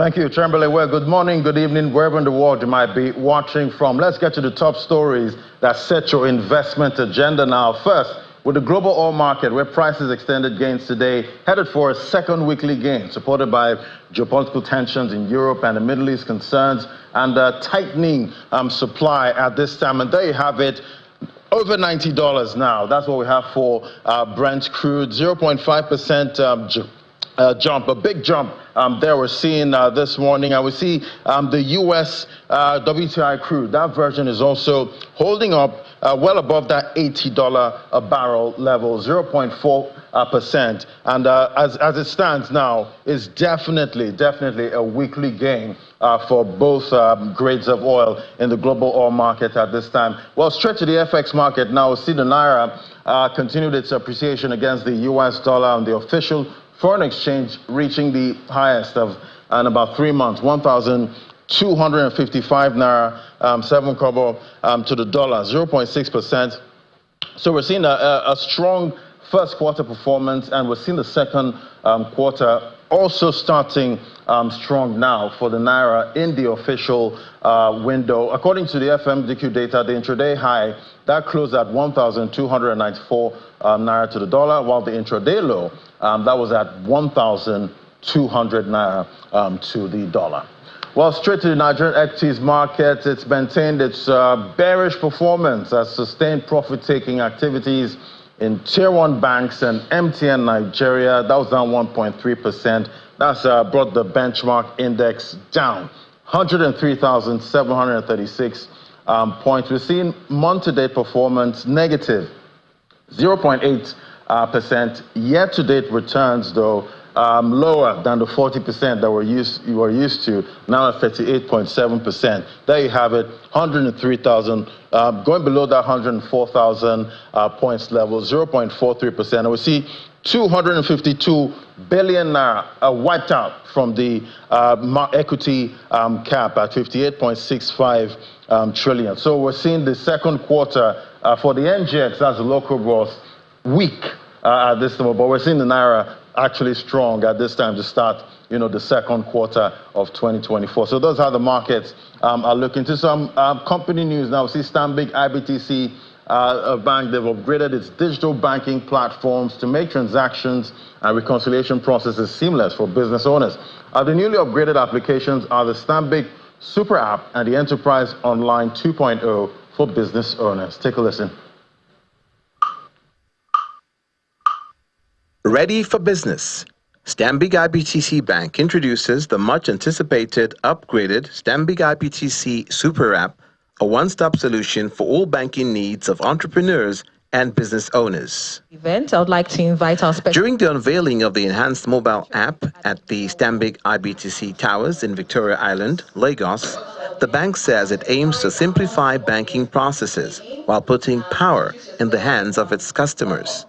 Thank you, Chamberlain. Well, good morning, good evening, wherever in the world you might be watching from. Let's get to the top stories that set your investment agenda now. First, with the global oil market, where prices extended gains today, headed for a second weekly gain, supported by geopolitical tensions in Europe and the Middle East concerns and tightening supply at this time. And there you have it. Over $90 now. That's what we have for Brent crude, 0.5% jump, a big jump there we're seeing this morning. And we see the U.S. WTI crude, that version is also holding up well above that $80 a barrel level, 0.4%. And as it stands now, is definitely a weekly gain for both grades of oil in the global oil market at this time. Well, straight to the FX market now. We see the Naira continued its appreciation against the U.S. dollar on the official foreign exchange, reaching the highest of in about 3 months, 1,255 Naira, 7 kobo to the dollar, 0.6%. So we're seeing a strong first quarter performance, and we're seeing the second quarter also starting strong now for the Naira in the official window. According to the FMDQ data, the intraday high, that closed at 1,294 Naira to the dollar, while the intraday low, that was at 1,200 Naira to the dollar. Well, straight to the Nigerian equities market, it's maintained its bearish performance as sustained profit-taking activities in Tier 1 banks and MTN Nigeria. That was down 1.3%. That's brought the benchmark index down 103,736 points. We're seeing month-to-date performance negative 0.8%. Year-to-date returns, though, lower than the 40% that you were used to, now at 38.7%. There you have it, 103,000, going below that 104,000 points level, 0.43%. And we see 252 billion naira wiped out from the equity cap at 58.65 trillion. So we're seeing the second quarter for the NGX, that's the local growth, weak at this time, but we're seeing the Naira actually strong at this time to start, the second quarter of 2024. So those are the markets are looking to some company news now. We see Stanbic IBTC Bank, they've upgraded its digital banking platforms to make transactions and reconciliation processes seamless for business owners. The newly upgraded applications are the Stanbic Super App and the Enterprise Online 2.0 for business owners. Take a listen. Ready for business. Stanbic IBTC Bank introduces the much-anticipated upgraded Stanbic IBTC Super App, a one-stop solution for all banking needs of entrepreneurs and business owners. I would like to invite our special... During the unveiling of the enhanced mobile app at the Stanbic IBTC Towers in Victoria Island, Lagos, the bank says it aims to simplify banking processes while putting power in the hands of its customers.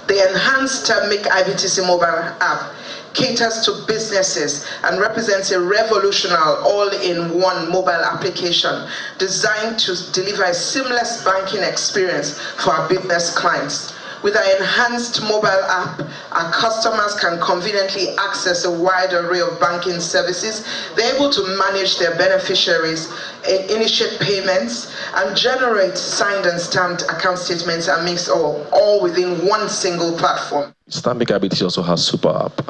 The enhanced Stanbic IBTC mobile app caters to businesses and represents a revolutionary all-in-one mobile application designed to deliver a seamless banking experience for our business clients. With our enhanced mobile app, our customers can conveniently access a wide array of banking services. They're able to manage their beneficiaries, initiate payments, and generate signed and stamped account statements and mix all within one single platform. Stanbic IBTC also has Super App.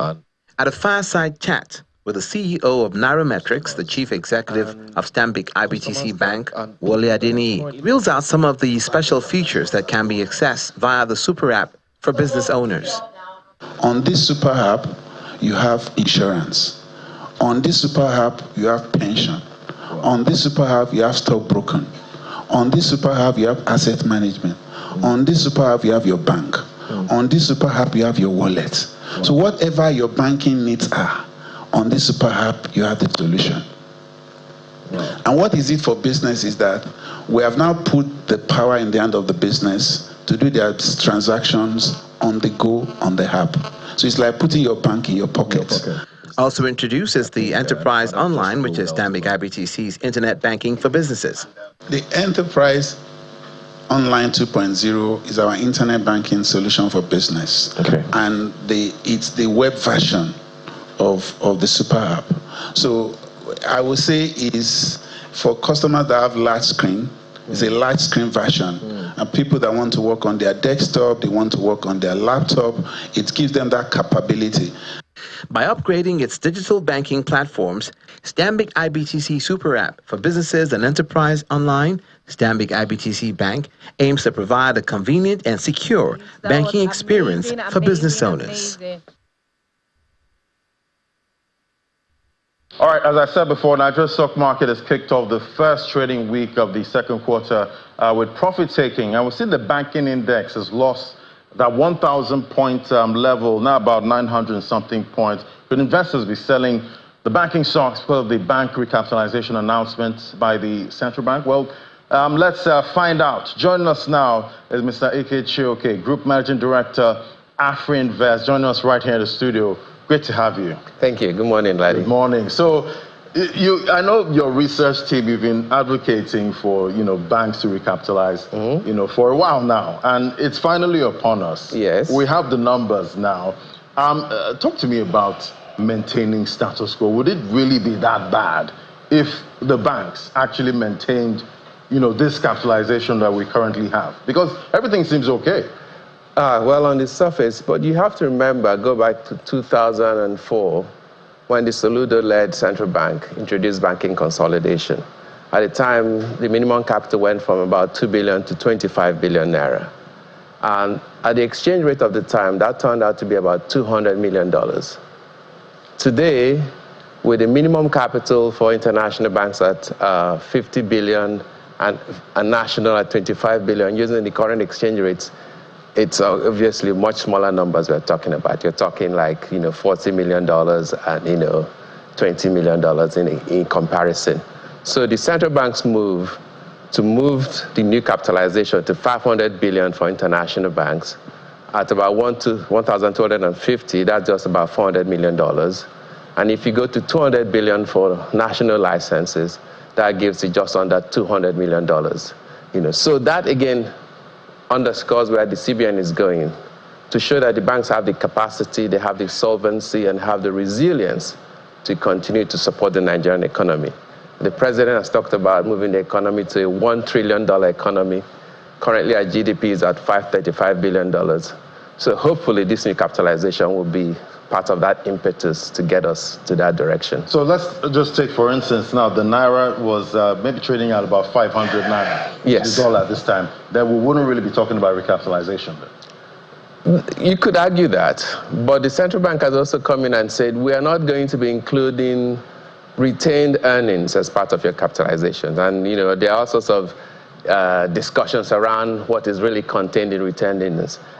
At a fireside chat with the CEO of Nairametrics, the chief executive of Stanbic IBTC Bank, Wole Adeniyi, reels out some of the special features that can be accessed via the Super App for business owners. On this Super App, you have insurance. On this Super App, you have pension. On this Super App, you have stockbroking. On this Super App, you have asset management. On this Super App, you have your bank. On this Super App, you have your wallet. So whatever your banking needs are, on this Super App, you have the solution. And what is it for business is that we have now put the power in the hand of the business to do their transactions on the go, on the app. So it's like putting your bank in your pocket. Also introduces the Enterprise Online, which is Stanbic IBTC's internet banking for businesses. The Enterprise Online 2.0 is our internet banking solution for business. Okay. And it's the web version of the Super App. So I would say is for customers that have large screen, it's a large screen version. And people that want to work on their desktop, they want to work on their laptop, it gives them that capability. By upgrading its digital banking platforms, Stanbic IBTC Super App for businesses and enterprise online, Stanbic IBTC Bank aims to provide a convenient and secure banking experience for business owners. All right, as I said before, Nigeria's stock market has kicked off the first trading week of the second quarter with profit taking. And we've seen the banking index has lost that 1,000 point level, now about 900 and something points. Could investors be selling the banking stocks because of the bank recapitalization announcement by the central bank? Well, let's find out. Joining us now is Mr. Ike Chioke, Group Managing Director, AfriInvest, joining us right here in the studio. Great to have you. Thank you. Good morning, Larry. Good morning. So, I know your research team, you've been advocating for, banks to recapitalize, for a while now, and it's finally upon us. Yes. We have the numbers now. Talk to me about maintaining status quo. Would it really be that bad if the banks actually maintained, this capitalization that we currently have? Because everything seems okay. Well, on the surface, but you have to remember, go back to 2004, when the Soludo-led central bank introduced banking consolidation. At the time, the minimum capital went from about 2 billion to 25 billion naira. And at the exchange rate of the time, that turned out to be about $200 million. Today, with the minimum capital for international banks at 50 billion and national at 25 billion, using the current exchange rates, it's obviously much smaller numbers we're talking about. You're talking like, $40 million and, $20 million in comparison. So the central bank's move the new capitalization to 500 billion for international banks at about 1,250, that's just about $400 million. And if you go to 200 billion for national licenses, that gives you just under $200 million. So that again underscores where the CBN is going, to show that the banks have the capacity, they have the solvency, and have the resilience to continue to support the Nigerian economy. The president has talked about moving the economy to a $1 trillion economy. Currently, our GDP is at $535 billion. So hopefully this new capitalization will be part of that impetus to get us to that direction. So let's just take, for instance, now the Naira was maybe trading at about 500 Naira. Yes. The dollar this time. Then we wouldn't really be talking about recapitalization then. You could argue that, but the central bank has also come in and said, we are not going to be including retained earnings as part of your capitalization. And there are all sorts of discussions around what is really contained in retained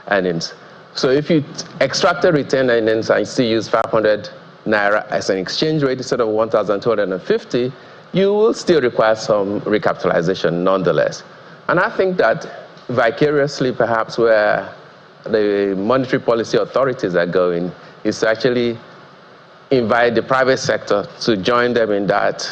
earnings. So if you extracted retained earnings and still use 500 Naira as an exchange rate instead of 1,250, you will still require some recapitalization nonetheless. And I think that vicariously, perhaps where the monetary policy authorities are going is to actually invite the private sector to join them in that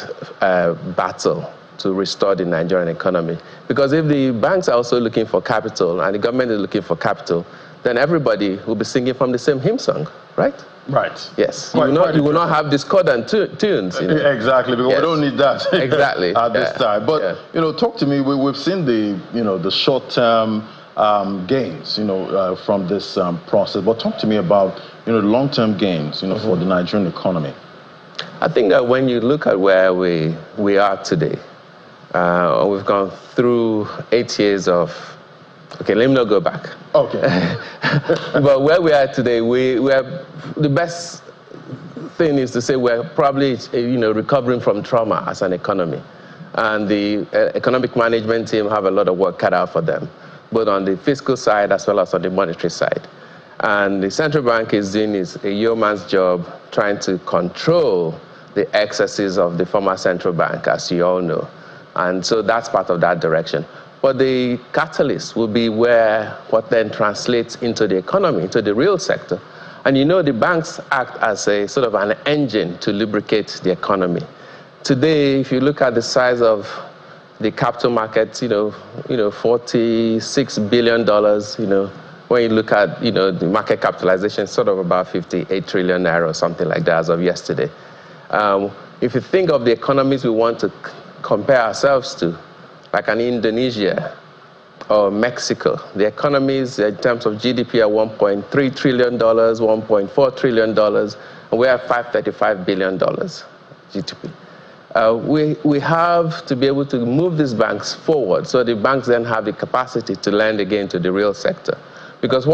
battle to restore the Nigerian economy. Because if the banks are also looking for capital and the government is looking for capital, then everybody will be singing from the same hymn song, right? Right. Yes. You will not have discordant tunes. Exactly, because we don't need that. Exactly. At this time. But talk to me. We've seen the short-term gains, from this process. But talk to me about long-term gains, for the Nigerian economy. I think that when you look at where we are today, we've gone through 8 years of. Okay, let me not go back. Okay. But where we are today, we are the best thing is to say we're probably recovering from trauma as an economy, and the economic management team have a lot of work cut out for them, both on the fiscal side as well as on the monetary side. And the central bank is doing a yeoman's job trying to control the excesses of the former central bank, as you all know, and so that's part of that direction. But the catalyst will be what then translates into the economy, into the real sector. And the banks act as a sort of an engine to lubricate the economy. Today, if you look at the size of the capital markets, $46 billion, when you look at, the market capitalization, sort of about 58 trillion naira or something like that as of yesterday. If you think of the economies we want to compare ourselves to, like an Indonesia or Mexico, the economies in terms of GDP are $1.3 trillion, $1.4 trillion, and we have $535 billion GDP. We have to be able to move these banks forward so the banks then have the capacity to lend again to the real sector. Because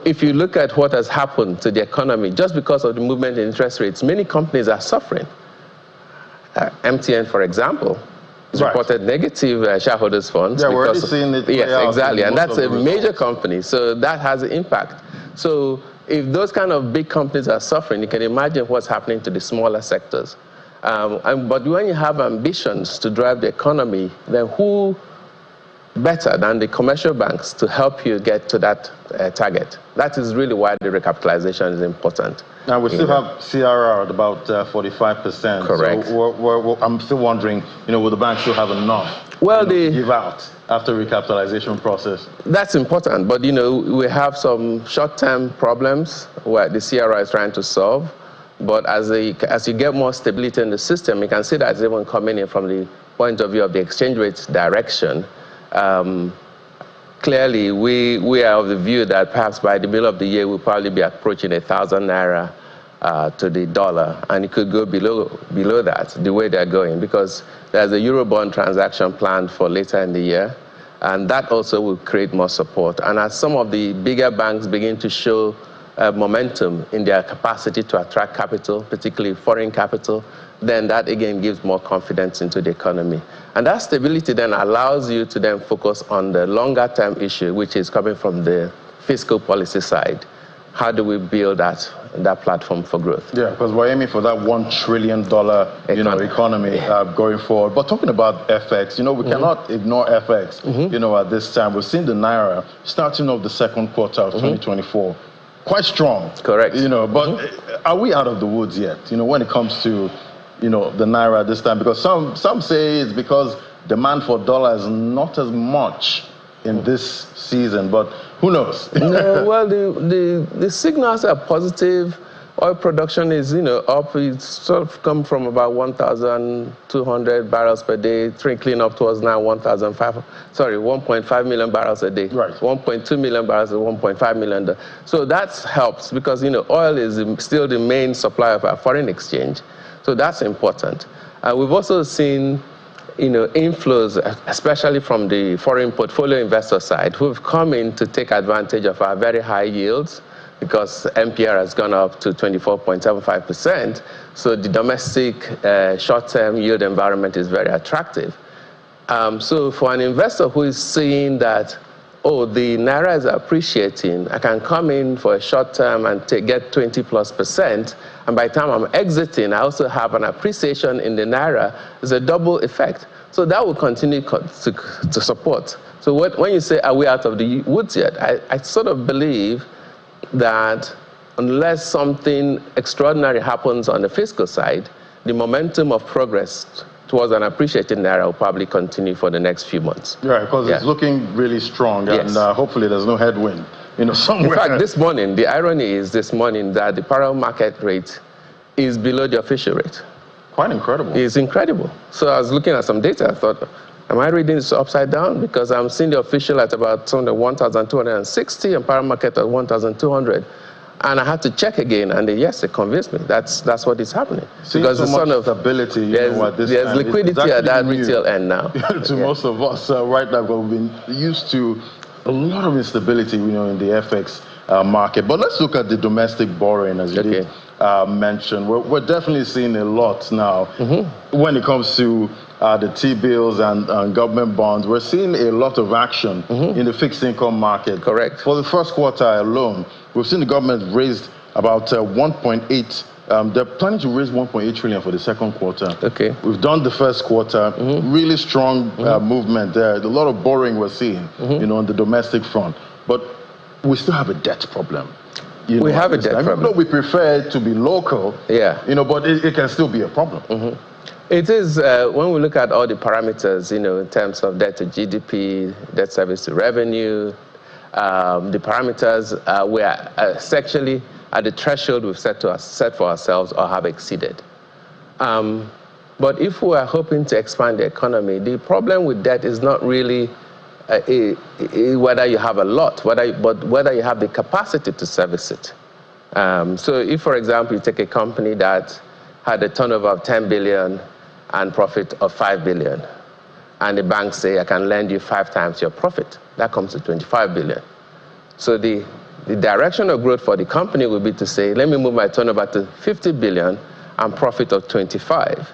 if you look at what has happened to the economy, just because of the movement in interest rates, many companies are suffering. MTN, for example, has reported negative shareholders' funds. Yeah, we're already seeing it. Yes, exactly, and that's a major company, so that has an impact. So if those kind of big companies are suffering, you can imagine what's happening to the smaller sectors. But when you have ambitions to drive the economy, then who better than the commercial banks to help you get to that target? That is really why the recapitalization is important. Now, we still have CRR at about 45%. Correct. So I'm still wondering, will the bank still have enough to give out after recapitalization process? That's important, but we have some short-term problems where the CRR is trying to solve. But as you get more stability in the system, you can see that it's even coming in from the point of view of the exchange rate direction. Clearly, we are of the view that perhaps by the middle of the year, we'll probably be approaching 1,000 naira to the dollar, and it could go below that, the way they're going, because there's a Eurobond transaction planned for later in the year, and that also will create more support. And as some of the bigger banks begin to show momentum in their capacity to attract capital, particularly foreign capital, then that again gives more confidence into the economy. And that stability then allows you to then focus on the longer term issue, which is coming from the fiscal policy side. How do we build that platform for growth? Yeah, because we're aiming for that $1 trillion economy going forward. But talking about FX, we cannot ignore FX, at this time. We've seen the Naira starting off the second quarter of 2024. Quite strong. Correct. But are we out of the woods yet, when it comes to, the Naira this time? Because some say it's because demand for dollar is not as much in this season, but who knows? No, well, the signals are positive. Oil production is, up. It's sort of come from about 1,200 barrels per day, trickling up towards now 1.5 million barrels a day. Right. 1.2 million barrels to 1.5 million. So that helps because, oil is still the main supplier of our foreign exchange. So that's important. We've also seen, inflows, especially from the foreign portfolio investor side, who've come in to take advantage of our very high yields, because MPR has gone up to 24.75%. So the domestic short-term yield environment is very attractive. So for an investor who is seeing that, the Naira is appreciating, I can come in for a short term and get 20+%. And by the time I'm exiting, I also have an appreciation in the Naira. It's a double effect. So that will continue to support. So when you say, are we out of the woods yet? I sort of believe that unless something extraordinary happens on the fiscal side, the momentum of progress towards an appreciated Naira will probably continue for the next few months. Right, because it's looking really strong, and hopefully there's no headwind, somewhere. In fact, this morning, the irony is this morning that the parallel market rate is below the official rate. Quite incredible. It's incredible. So I was looking at some data. I thought, am I reading this upside down? Because I'm seeing the official at about 1,260 and parallel market at 1,200. And I had to check again, and yes, it convinced me. That's what is happening. Because so much stability, there's liquidity at that retail end now. To most of us right now, we've been used to a lot of instability, in the FX market. But let's look at the domestic borrowing, as you did mention. We're definitely seeing a lot now when it comes to the T-bills and government bonds. We're seeing a lot of action in the fixed income market. Correct. For the first quarter alone, we've seen the government raised about 1.8. They're planning to raise 1.8 trillion for the second quarter. Okay. We've done the first quarter. Really strong movement there. A lot of borrowing we're seeing, on the domestic front. But we still have a debt problem. We have a debt problem. We prefer it to be local. Yeah. But it can still be a problem. It is, when we look at all the parameters, in terms of debt to GDP, debt service to revenue, the parameters were essentially at the threshold we've set for ourselves or have exceeded. But if we are hoping to expand the economy, the problem with debt is not really whether you have a lot, but whether you have the capacity to service it. So if, for example, you take a company that had a turnover of 10 billion and profit of 5 billion, and the bank say, I can lend you 5 times your profit, that comes to 25 billion. So the direction of growth for the company would be to say, let me move my turnover to 50 billion and profit of 25.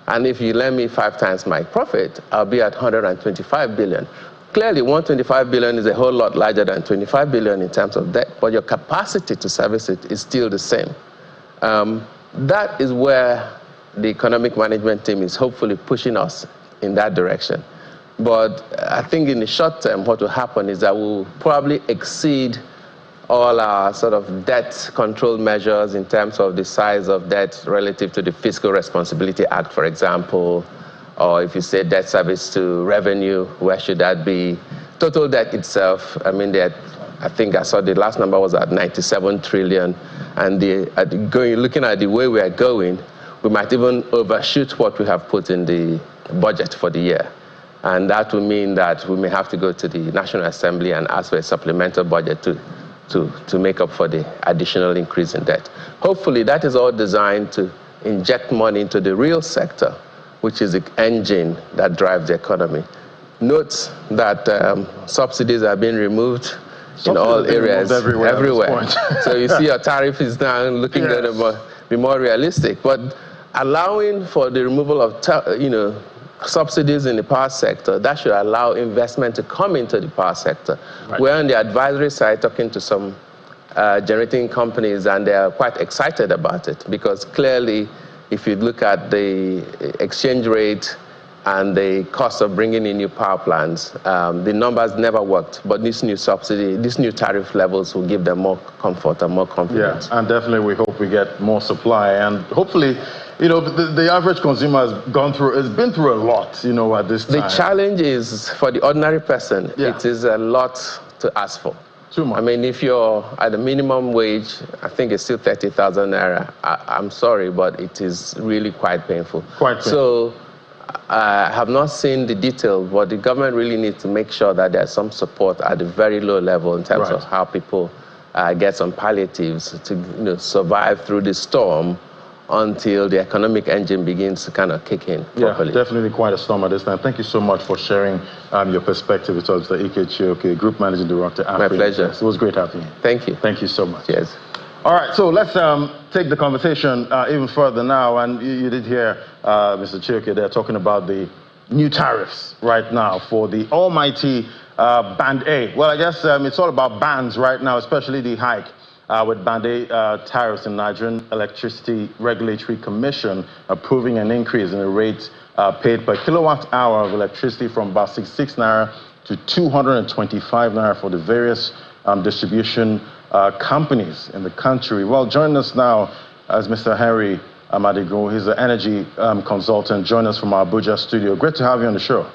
And if you lend me 5 times my profit, I'll be at 125 billion. Clearly, 125 billion is a whole lot larger than 25 billion in terms of debt, but your capacity to service it is still the same. That is where the economic management team is hopefully pushing us in that direction. But I think in the short term, what will happen is that we'll probably exceed all our sort of debt control measures in terms of the size of debt relative to the Fiscal Responsibility Act, for example, or if you say debt service to revenue, where should that be? Total debt itself, I mean, I think I saw the last number was at 97 trillion, and looking at the way we are going, we might even overshoot what we have put in the budget for the year. And that will mean that we may have to go to the National Assembly and ask for a supplemental budget to make up for the additional increase in debt. Hopefully, that is all designed to inject money into the real sector, which is the engine that drives the economy. Note that subsidies are being removed in all areas, everywhere. So you see your tariff is now looking to be more realistic. But allowing for the removal of subsidies in the power sector, that should allow investment to come into the power sector. Right. We're on the advisory side talking to some generating companies, and they're quite excited about it, because clearly, if you look at the exchange rate and the cost of bringing in new power plants, the numbers never worked. But this new subsidy, these new tariff levels will give them more comfort and more confidence. Yeah, and definitely we hope we get more supply, and hopefully, the average consumer has been through a lot, at this time. The challenge is, for the ordinary person, it is a lot to ask for. Too much. I mean, if you're at the minimum wage, I think it's still 30,000 naira. I'm sorry, but it is really quite painful. Quite painful. So I have not seen the details, but the government really needs to make sure that there's some support at the very low level in terms of how people get some palliatives to survive through the storm until the economic engine begins to kind of kick in properly. Yeah, definitely quite a storm at this time. Thank you so much for sharing your perspective with us, Mr. Ike Chioke, Group Managing Director. My pleasure. It was great having you. Thank you. Thank you so much. Cheers. All right, so let's take the conversation even further now. And you did hear Mr. Chioke there talking about the new tariffs right now for the almighty Band A. Well, I guess it's all about bands right now, especially the hike with Band A tariffs in Nigerian Electricity Regulatory Commission approving an increase in the rate paid per kilowatt hour of electricity from about 66 naira to 225 naira for the various distribution companies in the country. Well, joining us now is Mr. Henry Amadigo. He's an energy consultant. Join us from our Abuja studio. Great to have you on the show.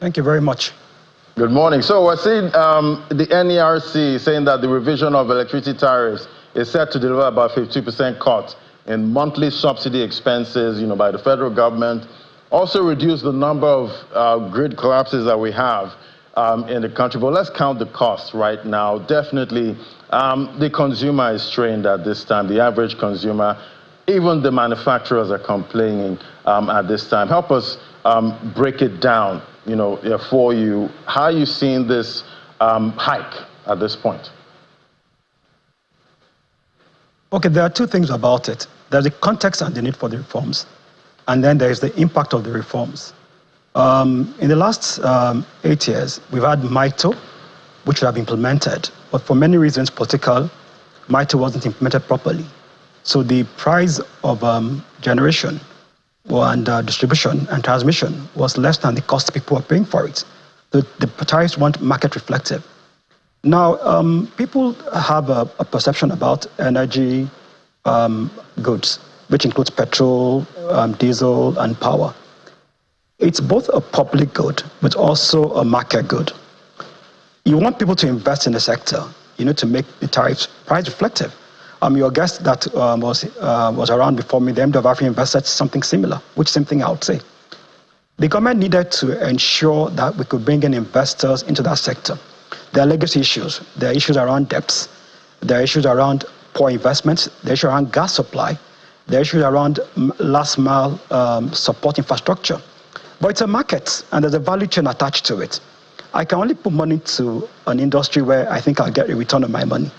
Thank you very much. Good morning. So we're seeing the NERC saying that the revision of electricity tariffs is set to deliver about 50% cut in monthly subsidy expenses, by the federal government. Also reduce the number of grid collapses that we have in the country. But let's count the costs right now. Definitely, the consumer is strained at this time, the average consumer. Even the manufacturers are complaining at this time. Help us break it down, for you. How are you seeing this hike at this point? Okay, there are two things about it. There's the context and the need for the reforms, and then there's the impact of the reforms. In the last 8 years, we've had MITO, which we have implemented, but for many reasons, political, MITO wasn't implemented properly. So the price of generation and distribution and transmission was less than the cost people were paying for it. The tariffs weren't market reflective. Now, people have a perception about energy goods, which includes petrol, diesel, and power. It's both a public good, but also a market good. You want people to invest in the sector. you need to make the tariffs price reflective. Your guest that was around before me, the MD of Africa Invest, something similar, which same thing I would say. The government needed to ensure that we could bring in investors into that sector. There are legacy issues. There are issues around debts. There are issues around poor investments. There are issues around gas supply. There are issues around last mile support infrastructure. But it's a market, and there's a value chain attached to it. I can only put money to an industry where I think I'll get a return on my money.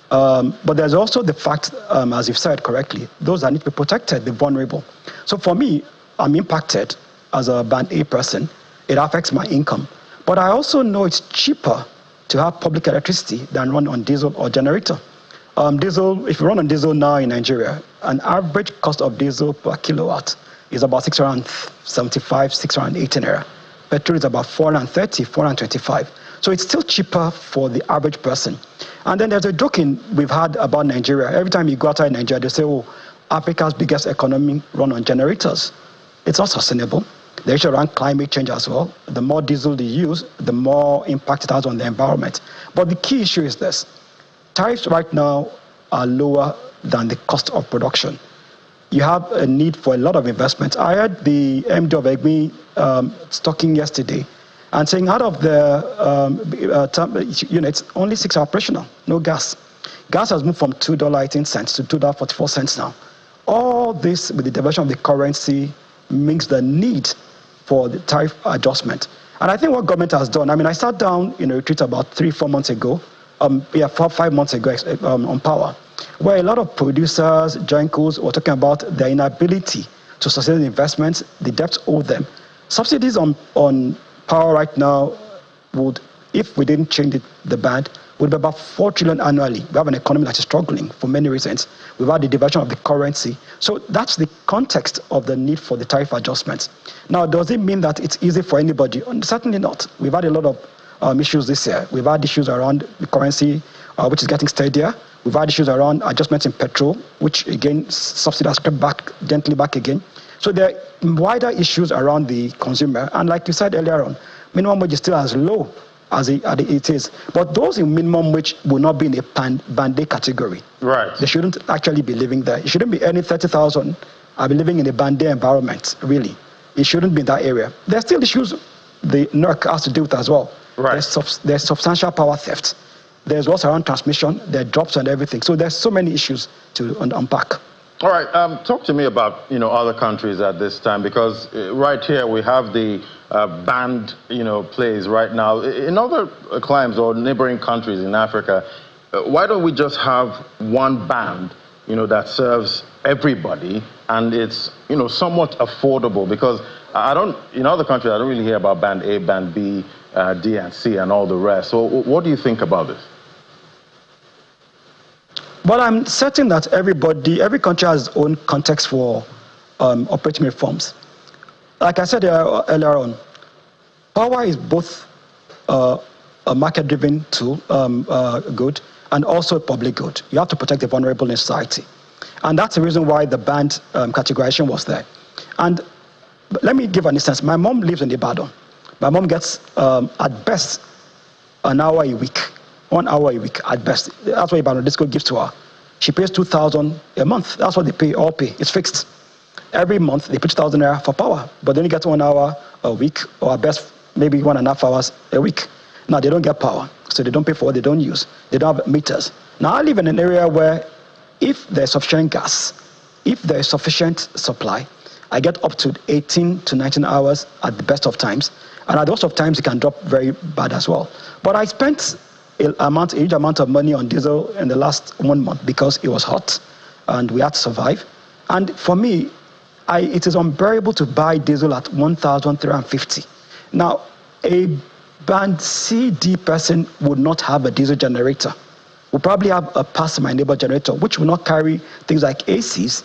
But there's also the fact, as you've said correctly, those that need to be protected, the vulnerable. So for me, I'm impacted as a Band A person. It affects my income. But I also know it's cheaper to have public electricity than run on diesel or generator. Diesel, if you run on diesel now in Nigeria, an average cost of diesel per kilowatt is about 675, 680 naira. Petrol is about 430, 425. So it's still cheaper for the average person. And then there's a joking we've had about Nigeria. Every time you go outside Nigeria, they say, oh, Africa's biggest economy run on generators. It's not sustainable. The issue around climate change as well. The more diesel they use, the more impact it has on the environment. But the key issue is this. Tariffs right now are lower than the cost of production. You have a need for a lot of investment. I heard the MD of EGMI talking yesterday and saying out of the units, only 6 are operational, no gas. Gas has moved from $2.18 to $2.44 now. All this with the devaluation of the currency makes the need for the tariff adjustment. And I think what government has done, I sat down in a retreat about 3-4 months ago, 4-5 months ago on power, where a lot of producers, Gencos were talking about their inability to sustain the investments, the debts owed them. Subsidies on power right now would, if we didn't change the band, would be about 4 trillion annually. We have an economy that is struggling for many reasons. We've had the devaluation of the currency. So that's the context of the need for the tariff adjustments. Now, does it mean that it's easy for anybody? Certainly not. We've had a lot of issues this year. We've had issues around the currency, which is getting steadier. We've had issues around adjustments in petrol, which again, subsidies has crept gently back again. So there are wider issues around the consumer. And like you said earlier on, minimum wage is still as low as it is. But those in minimum wage will not be in a Band A category. Right. They shouldn't actually be living there. It shouldn't be earning 30,000. I'll be living in a Band A environment, really. It shouldn't be in that area. There's still issues the NERC has to deal with as well. Right. There's substantial power theft. There's loss around transmission. There are drops and everything. So there's so many issues to unpack. All right, talk to me about other countries at this time, because right here we have the band plays right now. In other climes or neighboring countries in Africa, why don't we just have one band that serves everybody, and it's somewhat affordable? Because in other countries I don't really hear about Band A, Band B, D and C and all the rest. So what do you think about this? Well, I'm certain that every country has its own context for operating reforms. Like I said earlier on, power is both a market-driven tool, good, and also a public good. You have to protect the vulnerable in society. And that's the reason why the band categorization was there. And let me give an instance. My mom lives in Ibadan. My mom gets, at best, an hour a week. 1 hour a week at best. That's what Ibadan Disco gives to her. She pays 2,000 a month. That's what they all pay. It's fixed. Every month they put 2,000 naira for power, but they only get 1 hour a week, or at best maybe 1.5 hours a week. Now they don't get power, so they don't pay for what they don't use. They don't have meters. Now I live in an area where if there's sufficient gas, if there's sufficient supply, I get up to 18 to 19 hours at the best of times, and at the worst of times it can drop very bad as well. But I spent a huge amount of money on diesel in the last 1 month because it was hot and we had to survive. And for me, it is unbearable to buy diesel at 1,350. Now, a Band C, D person would not have a diesel generator. We'll probably have a pass my neighbor generator, which will not carry things like ACs,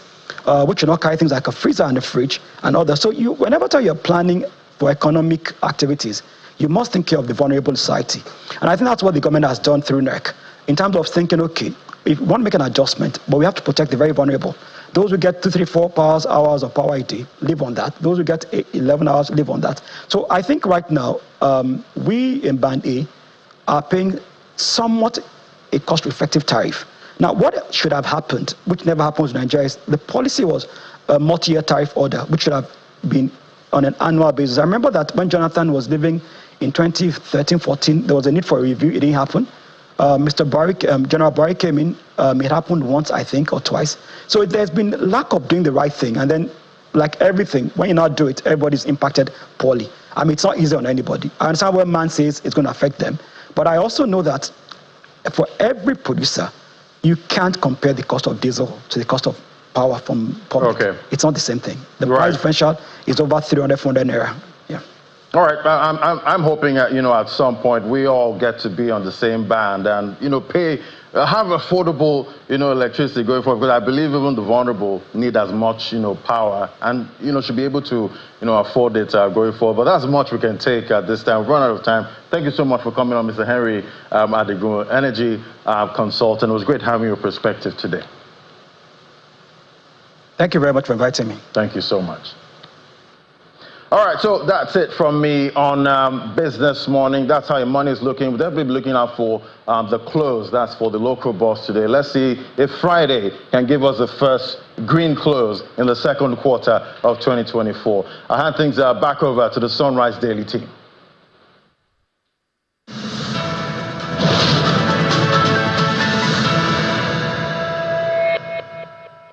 which will not carry things like a freezer and a fridge and others. So whenever you're planning for economic activities, you must think of the vulnerable society. And I think that's what the government has done through NERC, in terms of thinking, okay, if we want to make an adjustment, but we have to protect the very vulnerable. Those who get 2, 3, 4 hours of power a day, live on that. Those who get 11 hours, live on that. So I think right now, we in Band A are paying somewhat a cost-effective tariff. Now, what should have happened, which never happens in Nigeria, is the policy was a multi-year tariff order, which should have been on an annual basis. I remember that when Jonathan was living in 2013-14, there was a need for a review. It didn't happen. Mr. Barry, General Barry came in. It happened once, I think, or twice. So there's been lack of doing the right thing. And then, like everything, when you not do it, everybody's impacted poorly. I mean, it's not easy on anybody. I understand what man says it's going to affect them. But I also know that for every producer, you can't compare the cost of diesel to the cost of power from public. Okay. It's not the same thing. The price differential is over 300, 400 naira. Yeah. All right, I'm hoping that, at some point we all get to be on the same band and, have affordable, electricity going forward, because I believe even the vulnerable need as much, power and, should be able to, afford it going forward. But that's much we can take at this time. We've run out of time. Thank you so much for coming on, Mr. Henry Adigun, energy consultant. It was great having your perspective today. Thank you very much for inviting me. Thank you so much. All right, so that's it from me on Business Morning. That's how your money is looking. We'll definitely be looking out for the close. That's for the local boss today. Let's see if Friday can give us the first green close in the second quarter of 2024. I'll hand things back over to the Sunrise Daily team.